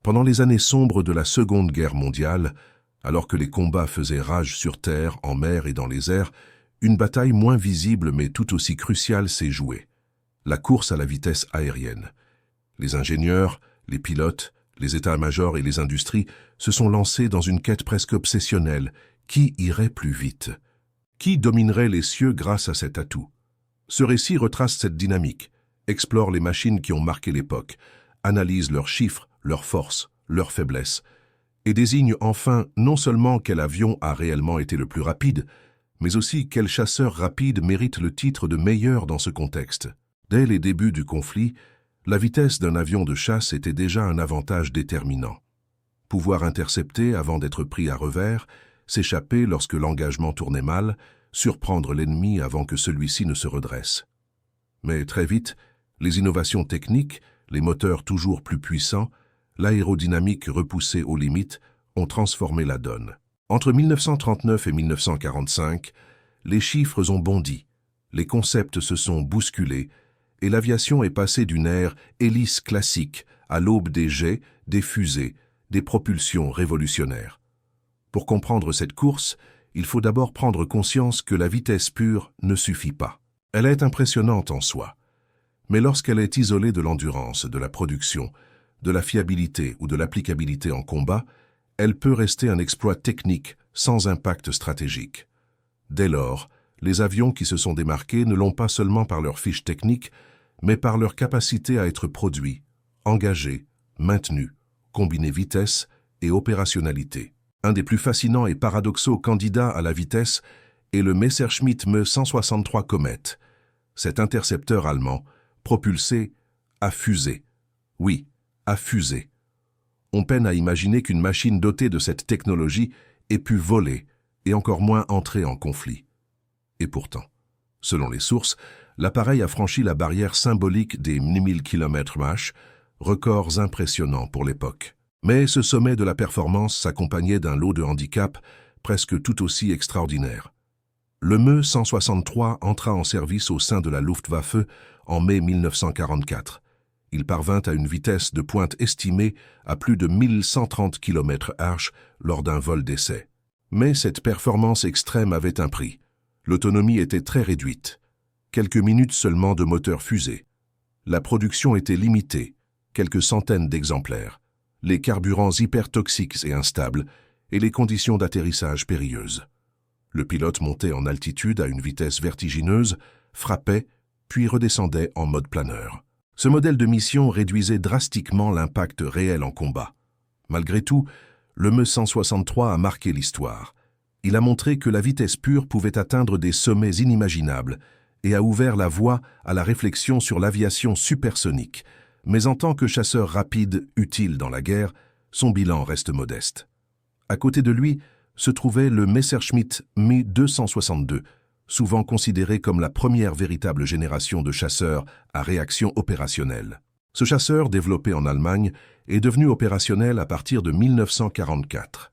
Pendant les années sombres de la Seconde Guerre mondiale, alors que les combats faisaient rage sur terre, en mer et dans les airs, une bataille moins visible mais tout aussi cruciale s'est jouée. La course à la vitesse aérienne. Les ingénieurs, les pilotes, les états-majors et les industries se sont lancés dans une quête presque obsessionnelle. Qui irait plus vite? Qui dominerait les cieux grâce à cet atout? Ce récit retrace cette dynamique, explore les machines qui ont marqué l'époque, analyse leurs chiffres, leurs forces, leurs faiblesses, et désigne enfin non seulement quel avion a réellement été le plus rapide, mais aussi quel chasseur rapide mérite le titre de meilleur dans ce contexte. Dès les débuts du conflit, la vitesse d'un avion de chasse était déjà un avantage déterminant. Pouvoir intercepter avant d'être pris à revers, s'échapper lorsque l'engagement tournait mal, surprendre l'ennemi avant que celui-ci ne se redresse. Mais très vite, les innovations techniques, les moteurs toujours plus puissants, l'aérodynamique repoussée aux limites, ont transformé la donne. Entre 1939 et 1945, les chiffres ont bondi, les concepts se sont bousculés, et l'aviation est passée d'une ère hélice classique à l'aube des jets, des fusées, des propulsions révolutionnaires. Pour comprendre cette course, il faut d'abord prendre conscience que la vitesse pure ne suffit pas. Elle est impressionnante en soi, mais lorsqu'elle est isolée de l'endurance, de la production, de la fiabilité ou de l'applicabilité en combat, elle peut rester un exploit technique sans impact stratégique. Dès lors, les avions qui se sont démarqués ne l'ont pas seulement par leurs fiches techniques, mais par leur capacité à être produits, engagés, maintenus, combiner vitesse et opérationnalité. Un des plus fascinants et paradoxaux candidats à la vitesse est le Messerschmitt Me 163 Comet, cet intercepteur allemand propulsé à fusée. Oui, à fusée. On peine à imaginer qu'une machine dotée de cette technologie ait pu voler et encore moins entrer en conflit. Et pourtant, selon les sources, l'appareil a franchi la barrière symbolique des 1000 km/h, records impressionnants pour l'époque. Mais ce sommet de la performance s'accompagnait d'un lot de handicaps presque tout aussi extraordinaires. Le Me 163 entra en service au sein de la Luftwaffe en mai 1944. Il parvint à une vitesse de pointe estimée à plus de 1130 km/h lors d'un vol d'essai. Mais cette performance extrême avait un prix. L'autonomie était très réduite. Quelques minutes seulement de moteur fusée. La production était limitée, quelques centaines d'exemplaires. Les carburants hypertoxiques et instables, et les conditions d'atterrissage périlleuses. Le pilote montait en altitude à une vitesse vertigineuse, frappait, puis redescendait en mode planeur. Ce modèle de mission réduisait drastiquement l'impact réel en combat. Malgré tout, le Me 163 a marqué l'histoire. Il a montré que la vitesse pure pouvait atteindre des sommets inimaginables et a ouvert la voie à la réflexion sur l'aviation supersonique. Mais en tant que chasseur rapide utile dans la guerre, son bilan reste modeste. À côté de lui se trouvait le Messerschmitt Me 262, souvent considéré comme la première véritable génération de chasseurs à réaction opérationnelle. Ce chasseur, développé en Allemagne, est devenu opérationnel à partir de 1944.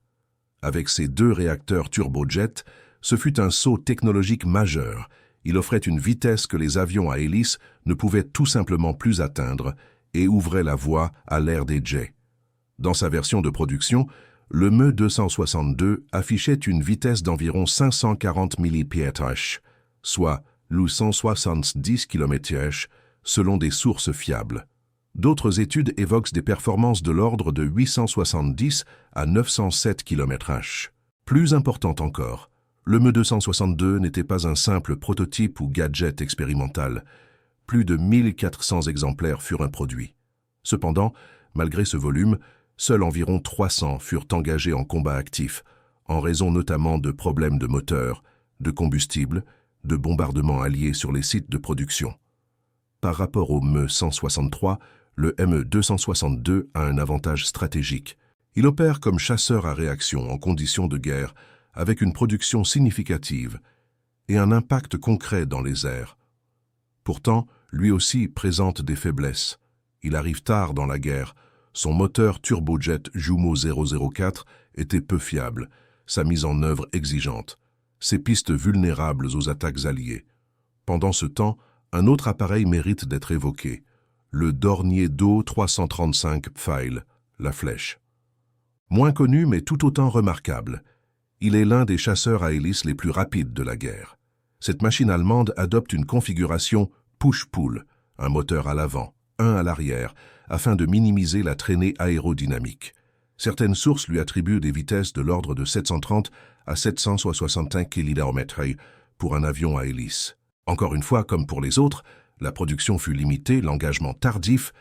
Avec ses 2 réacteurs turbojet, ce fut un saut technologique majeur. Il offrait une vitesse que les avions à hélice ne pouvaient tout simplement plus atteindre et ouvrait la voie à l'ère des jets. Dans sa version de production, le Me 262 affichait une vitesse d'environ 540 mph, soit 170 km/h, selon des sources fiables. D'autres études évoquent des performances de l'ordre de 870 à 907 km/h. Plus important encore, le Me 262 n'était pas un simple prototype ou gadget expérimental. Plus de 1400 exemplaires furent produits. Cependant, malgré ce volume, seuls environ 300 furent engagés en combat actif, en raison notamment de problèmes de moteur, de combustible, de bombardements alliés sur les sites de production. Par rapport au Me 163, le Me 262 a un avantage stratégique. Il opère comme chasseur à réaction en conditions de guerre, avec une production significative et un impact concret dans les airs. Pourtant, lui aussi présente des faiblesses. Il arrive tard dans la guerre. Son moteur turbojet Jumo 004 était peu fiable, sa mise en œuvre exigeante, ses pistes vulnérables aux attaques alliées. Pendant ce temps, un autre appareil mérite d'être évoqué, le Dornier Do 335 Pfeil, la Flèche. Moins connu mais tout autant remarquable, il est l'un des chasseurs à hélice les plus rapides de la guerre. Cette machine allemande adopte une configuration push-pull, un moteur à l'avant, un à l'arrière, afin de minimiser la traînée aérodynamique. Certaines sources lui attribuent des vitesses de l'ordre de 730 à 765 km/h pour un avion à hélice. Encore une fois, comme pour les autres, la production fut limitée, l'engagement tardif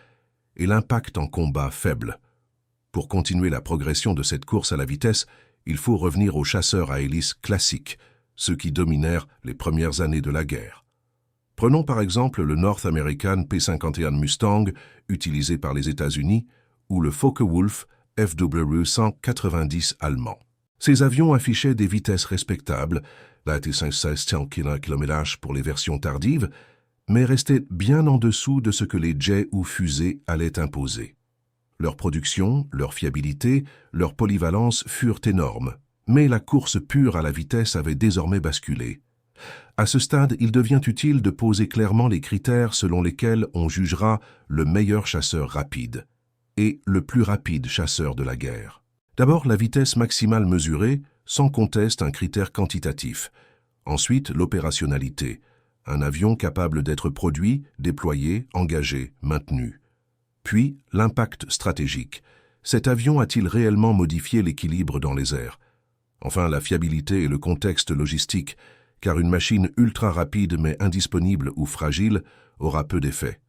et l'impact en combat faible. Pour continuer la progression de cette course à la vitesse, il faut revenir aux chasseurs à hélice classiques, ceux qui dominèrent les premières années de la guerre. Prenons par exemple le North American P-51 Mustang utilisé par les États-Unis ou le Focke-Wulf FW-190 allemand. Ces avions affichaient des vitesses respectables, la T-516 km/h pour les versions tardives, mais restaient bien en dessous de ce que les jets ou fusées allaient imposer. Leur production, leur fiabilité, leur polyvalence furent énormes, mais la course pure à la vitesse avait désormais basculé. À ce stade, il devient utile de poser clairement les critères selon lesquels on jugera le meilleur chasseur rapide et le plus rapide chasseur de la guerre. D'abord, la vitesse maximale mesurée, sans conteste un critère quantitatif. Ensuite, l'opérationnalité, un avion capable d'être produit, déployé, engagé, maintenu. Puis, l'impact stratégique. Cet avion a-t-il réellement modifié l'équilibre dans les airs? Enfin, la fiabilité et le contexte logistique, car une machine ultra rapide mais indisponible ou fragile aura peu d'effet.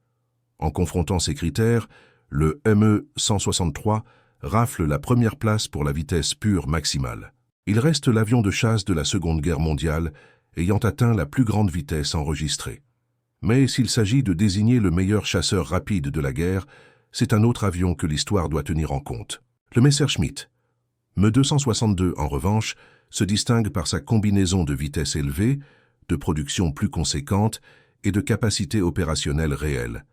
En confrontant ces critères, le ME-163 rafle la première place pour la vitesse pure maximale. Il reste l'avion de chasse de la Seconde Guerre mondiale ayant atteint la plus grande vitesse enregistrée. Mais s'il s'agit de désigner le meilleur chasseur rapide de la guerre, c'est un autre avion que l'histoire doit tenir en compte. Le Messerschmitt. Me-262, en revanche, se distingue par sa combinaison de vitesse élevée, de production plus conséquente et de capacité opérationnelle réelle.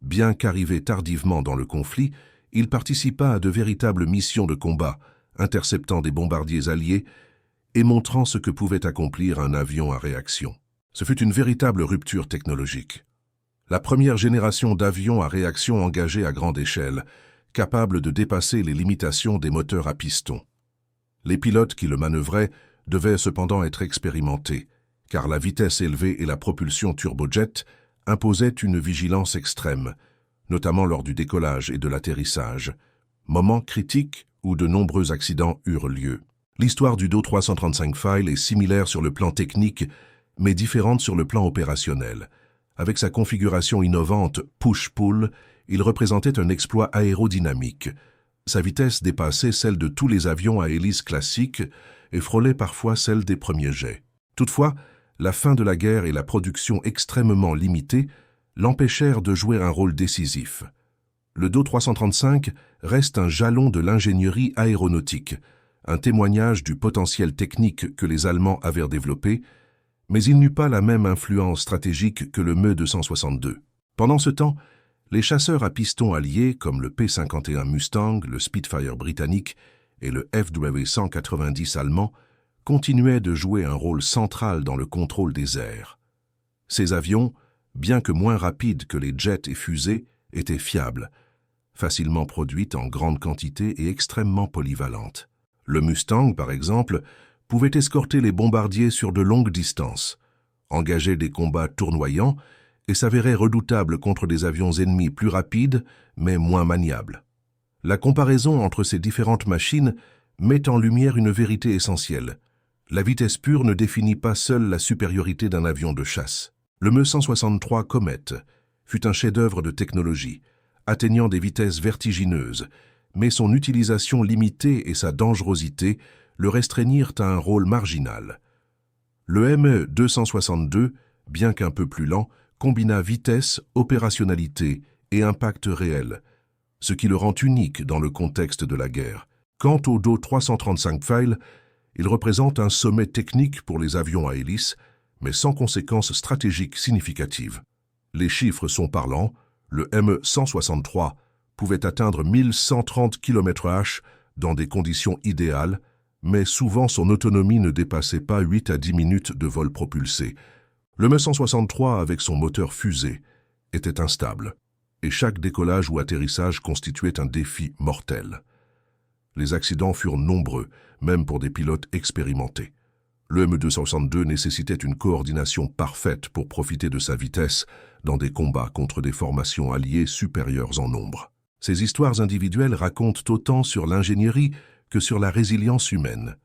Bien qu'arrivé tardivement dans le conflit, il participa à de véritables missions de combat, interceptant des bombardiers alliés et montrant ce que pouvait accomplir un avion à réaction. Ce fut une véritable rupture technologique. La première génération d'avions à réaction engagés à grande échelle, capables de dépasser les limitations des moteurs à piston. Les pilotes qui le manœuvraient devaient cependant être expérimentés, car la vitesse élevée et la propulsion turbojet imposaient une vigilance extrême, notamment lors du décollage et de l'atterrissage, moment critique où de nombreux accidents eurent lieu. L'histoire du Do 335 Pfeil est similaire sur le plan technique, mais différente sur le plan opérationnel. Avec sa configuration innovante push-pull, il représentait un exploit aérodynamique. Sa vitesse dépassait celle de tous les avions à hélice classiques et frôlait parfois celle des premiers jets. Toutefois, la fin de la guerre et la production extrêmement limitée l'empêchèrent de jouer un rôle décisif. Le Do 335 reste un jalon de l'ingénierie aéronautique, un témoignage du potentiel technique que les Allemands avaient développé, mais il n'eut pas la même influence stratégique que le Me-262. Pendant ce temps, les chasseurs à piston alliés comme le P-51 Mustang, le Spitfire britannique et le FW-190 allemand continuaient de jouer un rôle central dans le contrôle des airs. Ces avions, bien que moins rapides que les jets et fusées, étaient fiables, facilement produites en grande quantité et extrêmement polyvalentes. Le Mustang, par exemple, pouvait escorter les bombardiers sur de longues distances, engager des combats tournoyants et s'avérait redoutable contre des avions ennemis plus rapides mais moins maniables. La comparaison entre ces différentes machines met en lumière une vérité essentielle. La vitesse pure ne définit pas seule la supériorité d'un avion de chasse. Le Me-163 Comet fut un chef-d'œuvre de technologie, atteignant des vitesses vertigineuses, mais son utilisation limitée et sa dangerosité le restreignirent à un rôle marginal. Le ME-262, bien qu'un peu plus lent, combina vitesse, opérationnalité et impact réel, ce qui le rend unique dans le contexte de la guerre. Quant au Do 335 Pfeil, il représente un sommet technique pour les avions à hélice, mais sans conséquences stratégiques significatives. Les chiffres sont parlants, le ME-163 pouvait atteindre 1130 km/h dans des conditions idéales, mais souvent son autonomie ne dépassait pas 8 à 10 minutes de vol propulsé. Le Me-163, avec son moteur fusée, était instable. et chaque décollage ou atterrissage constituait un défi mortel. Les accidents furent nombreux, même pour des pilotes expérimentés. Le M262 nécessitait une coordination parfaite pour profiter de sa vitesse dans des combats contre des formations alliées supérieures en nombre. Ces histoires individuelles racontent autant sur l'ingénierie que sur la résilience humaine.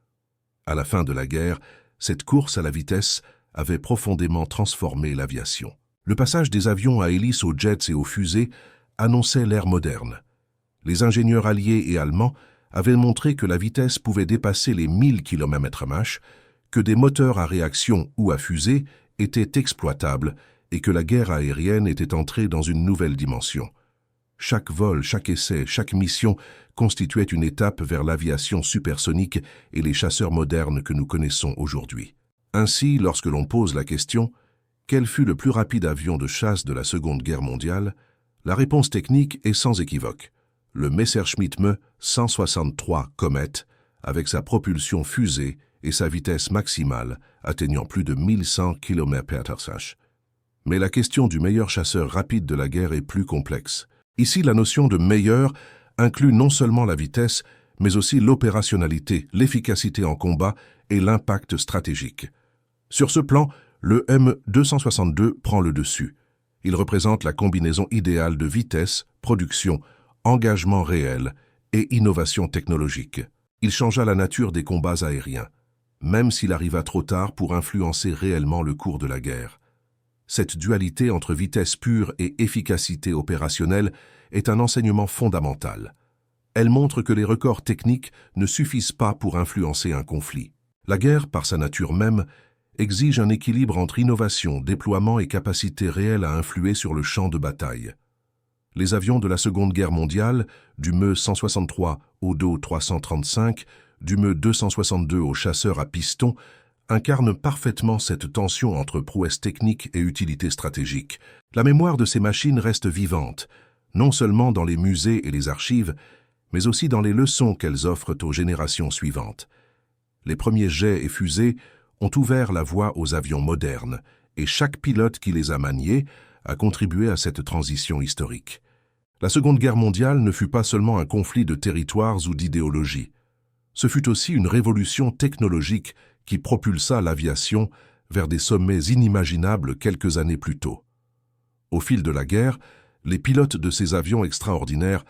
À la fin de la guerre, cette course à la vitesse avait profondément transformé l'aviation. Le passage des avions à hélice aux jets et aux fusées annonçait l'ère moderne. Les ingénieurs alliés et allemands avaient montré que la vitesse pouvait dépasser les 1000 km/h, que des moteurs à réaction ou à fusée étaient exploitables et que la guerre aérienne était entrée dans une nouvelle dimension. Chaque vol, chaque essai, chaque mission constituait une étape vers l'aviation supersonique et les chasseurs modernes que nous connaissons aujourd'hui. Ainsi, lorsque l'on pose la question « Quel fut le plus rapide avion de chasse de la Seconde Guerre mondiale ?», la réponse technique est sans équivoque. Le Messerschmitt Me 163 Comet, avec sa propulsion fusée et sa vitesse maximale atteignant plus de 1100 km/h. Mais la question du meilleur chasseur rapide de la guerre est plus complexe. Ici, la notion de meilleur inclut non seulement la vitesse, mais aussi l'opérationnalité, l'efficacité en combat et l'impact stratégique. Sur ce plan, le M262 prend le dessus. Il représente la combinaison idéale de vitesse, production, engagement réel et innovation technologique. Il changea la nature des combats aériens, même s'il arriva trop tard pour influencer réellement le cours de la guerre. Cette dualité entre vitesse pure et efficacité opérationnelle est un enseignement fondamental. Elle montre que les records techniques ne suffisent pas pour influencer un conflit. La guerre, par sa nature même, exige un équilibre entre innovation, déploiement et capacité réelle à influer sur le champ de bataille. Les avions de la Seconde Guerre mondiale, du Me 163 au Do 335, du Me 262 au chasseur à piston, incarnent parfaitement cette tension entre prouesse technique et utilité stratégique. La mémoire de ces machines reste vivante, non seulement dans les musées et les archives, mais aussi dans les leçons qu'elles offrent aux générations suivantes. Les premiers jets et fusées ont ouvert la voie aux avions modernes, et chaque pilote qui les a maniés a contribué à cette transition historique. La Seconde Guerre mondiale ne fut pas seulement un conflit de territoires ou d'idéologie. Ce fut aussi une révolution technologique qui propulsa l'aviation vers des sommets inimaginables quelques années plus tôt. Au fil de la guerre, les pilotes de ces avions extraordinaires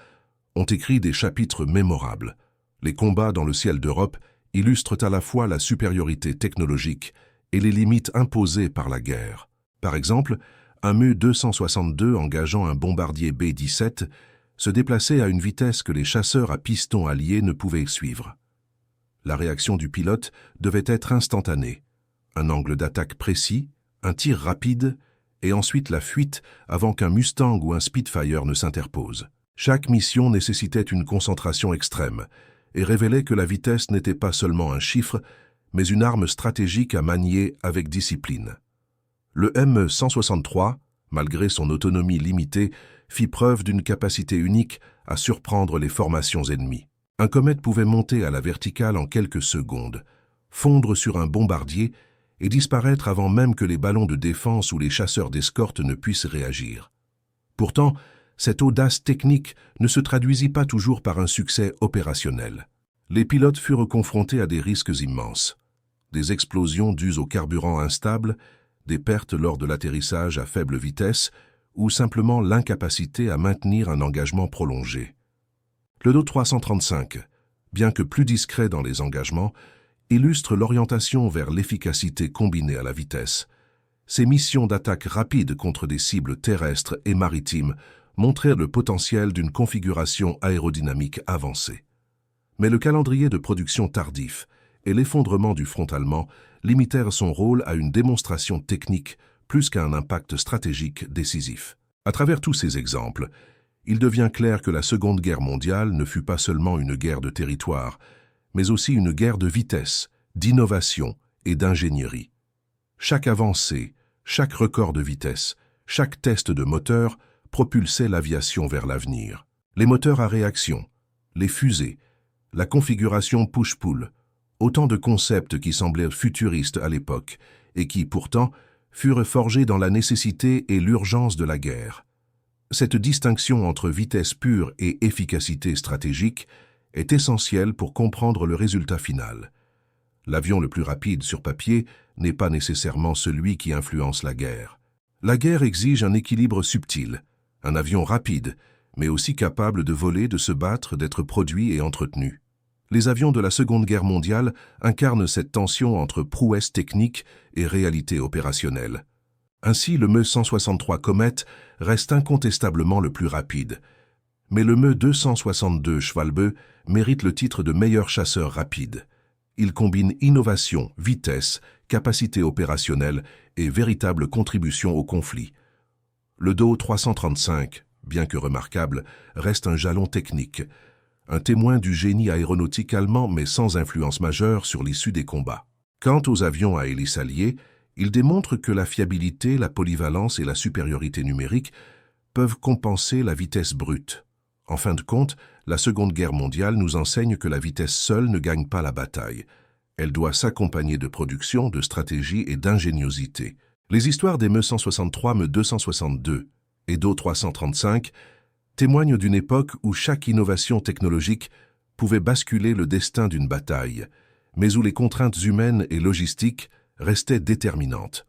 ont écrit des chapitres mémorables. Les combats dans le ciel d'Europe illustrent à la fois la supériorité technologique et les limites imposées par la guerre. Par exemple, un Me-262 engageant un bombardier B-17 se déplaçait à une vitesse que les chasseurs à piston alliés ne pouvaient suivre. La réaction du pilote devait être instantanée. Un angle d'attaque précis, un tir rapide et ensuite la fuite avant qu'un Mustang ou un Spitfire ne s'interpose. Chaque mission nécessitait une concentration extrême et révélait que la vitesse n'était pas seulement un chiffre, mais une arme stratégique à manier avec discipline. Le M163, malgré son autonomie limitée, fit preuve d'une capacité unique à surprendre les formations ennemies. Un Comet pouvait monter à la verticale en quelques secondes, fondre sur un bombardier et disparaître avant même que les ballons de défense ou les chasseurs d'escorte ne puissent réagir. Pourtant, cette audace technique ne se traduisit pas toujours par un succès opérationnel. Les pilotes furent confrontés à des risques immenses. Des explosions dues au carburant instable, des pertes lors de l'atterrissage à faible vitesse ou simplement l'incapacité à maintenir un engagement prolongé. Le Do 335, bien que plus discret dans les engagements, illustre l'orientation vers l'efficacité combinée à la vitesse. Ces missions d'attaque rapide contre des cibles terrestres et maritimes montrèrent le potentiel d'une configuration aérodynamique avancée. Mais le calendrier de production tardif et l'effondrement du front allemand limitèrent son rôle à une démonstration technique plus qu'à un impact stratégique décisif. À travers tous ces exemples, il devient clair que la Seconde Guerre mondiale ne fut pas seulement une guerre de territoire, mais aussi une guerre de vitesse, d'innovation et d'ingénierie. Chaque avancée, chaque record de vitesse, chaque test de moteur propulsait l'aviation vers l'avenir. Les moteurs à réaction, les fusées, la configuration push-pull, autant de concepts qui semblaient futuristes à l'époque et qui, pourtant, furent forgés dans la nécessité et l'urgence de la guerre. Cette distinction entre vitesse pure et efficacité stratégique est essentielle pour comprendre le résultat final. L'avion le plus rapide sur papier n'est pas nécessairement celui qui influence la guerre. La guerre exige un équilibre subtil, un avion rapide, mais aussi capable de voler, de se battre, d'être produit et entretenu. Les avions de la Seconde Guerre mondiale incarnent cette tension entre prouesse technique et réalité opérationnelle. Ainsi, le Me-163 Comet reste incontestablement le plus rapide. Mais le Me-262 Schwalbe mérite le titre de meilleur chasseur rapide. Il combine innovation, vitesse, capacité opérationnelle et véritable contribution au conflit. Le Do-335, bien que remarquable, reste un jalon technique, un témoin du génie aéronautique allemand mais sans influence majeure sur l'issue des combats. Quant aux avions à hélice alliés, ils démontrent que la fiabilité, la polyvalence et la supériorité numérique peuvent compenser la vitesse brute. En fin de compte, la Seconde Guerre mondiale nous enseigne que la vitesse seule ne gagne pas la bataille. Elle doit s'accompagner de production, de stratégie et d'ingéniosité. Les histoires des Me-163, Me-262 et Do-335 témoignent d'une époque où chaque innovation technologique pouvait basculer le destin d'une bataille, mais où les contraintes humaines et logistiques restaient déterminantes.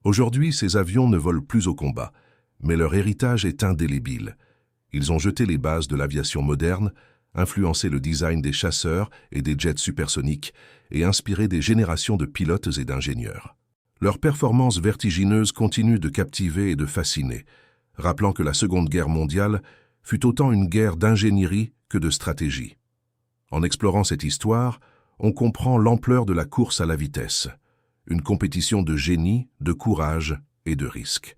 Aujourd'hui, ces avions ne volent plus au combat, mais leur héritage est indélébile. Ils ont jeté les bases de l'aviation moderne, influencé le design des chasseurs et des jets supersoniques et inspiré des générations de pilotes et d'ingénieurs. Leur performance vertigineuse continue de captiver et de fasciner, rappelant que la Seconde Guerre mondiale fut autant une guerre d'ingénierie que de stratégie. En explorant cette histoire, on comprend l'ampleur de la course à la vitesse, une compétition de génie, de courage et de risque.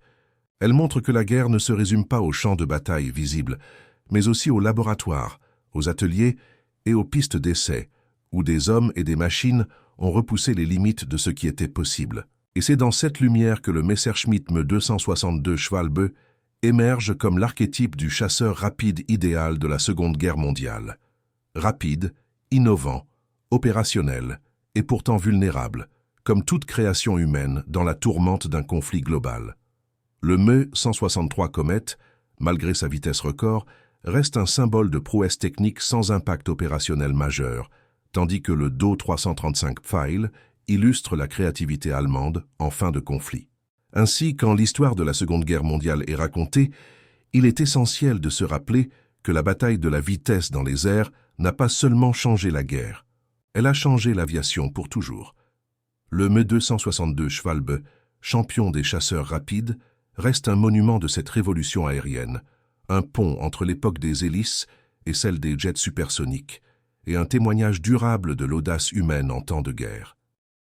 Elle montre que la guerre ne se résume pas aux champs de bataille visibles, mais aussi aux laboratoires, aux ateliers et aux pistes d'essai, où des hommes et des machines ont repoussé les limites de ce qui était possible. Et c'est dans cette lumière que le Messerschmitt Me-262 Schwalbe émerge comme l'archétype du chasseur rapide idéal de la Seconde Guerre mondiale. Rapide, innovant, opérationnel et pourtant vulnérable, comme toute création humaine dans la tourmente d'un conflit global. Le Me-163 Comet, malgré sa vitesse record, reste un symbole de prouesse technique sans impact opérationnel majeur, tandis que le Do-335 Pfeil illustre la créativité allemande en fin de conflit. Ainsi, quand l'histoire de la Seconde Guerre mondiale est racontée, il est essentiel de se rappeler que la bataille de la vitesse dans les airs n'a pas seulement changé la guerre, elle a changé l'aviation pour toujours. Le Me-262 Schwalbe, champion des chasseurs rapides, reste un monument de cette révolution aérienne, un pont entre l'époque des hélices et celle des jets supersoniques, et un témoignage durable de l'audace humaine en temps de guerre.